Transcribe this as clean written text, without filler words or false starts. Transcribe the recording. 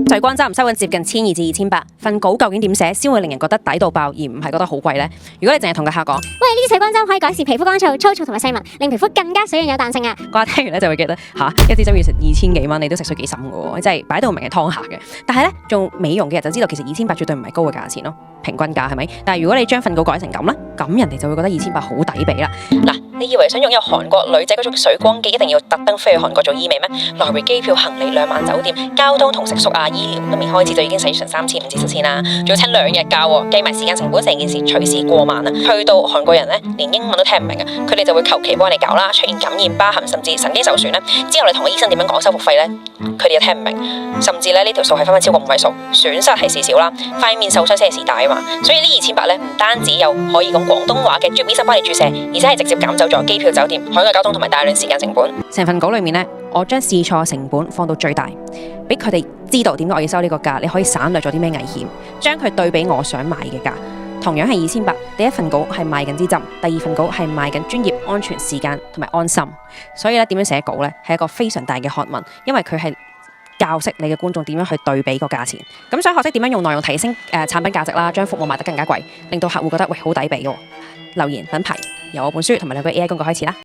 水光針收緊接近1200至2800，份稿究竟點寫先會令人覺得抵到爆，而唔係覺得好貴呢？如果你淨係同個客講，喂，呢啲水光針可以改善皮膚乾燥、粗糙同埋細紋，令皮膚更加水潤有彈性啊！嗰下聽完咧就會記得一支針要成2000幾蚊，你都食水幾深嘅喎，即係擺到明係劏客嘅。但係咧做美容嘅人就知道其實2800絕對唔係高嘅價錢咯，平均價係咪？但係如果你將份稿改成咁咧，咁人哋就會覺得2800好抵俾啦。嗱，你以為想擁有韓國女仔嗰種水光肌，一定要特登飛去韓國做醫美咩？來回機票、行李、2晚酒店、交通同食宿啊、醫療都未開始就已經使成3500至4000啦，仲要請2日假喎，計埋時間成本，成件事隨時過萬啊！去到韓國人咧，連英文都聽唔明啊，佢哋就會求其幫你搞啦，出現感染、疤痕甚至神經受損咧，之後你同個醫生點樣講修復費咧，佢哋又聽唔明，甚至咧呢條數係分分超過5位數，損失係事少啦，塊面受傷先係事大啊嘛，所以呢2800咧唔單止有可以講廣東話嘅專業醫生幫你注射，而且係直接減走咗機票、酒店、海外交通同埋大量時間成本。成份稿裏面咧，我將試錯成本放到最大，俾佢哋知道點解我要收呢個價，你可以省略咗啲咩危險，將佢對比我想買嘅價。同樣係2800，第一份稿係賣緊支針，第二份稿係賣緊專業、安全、時間同埋安心。所以咧，點樣寫稿咧係一個非常大嘅學問，因為佢係教識你嘅觀眾點樣去對比個價錢。咁想學識點樣用內容提升產品價值啦，將服務賣得更加貴，令到客戶覺得喂好抵俾喎。留言品牌由我本書同埋2個 AI 工具開始啦。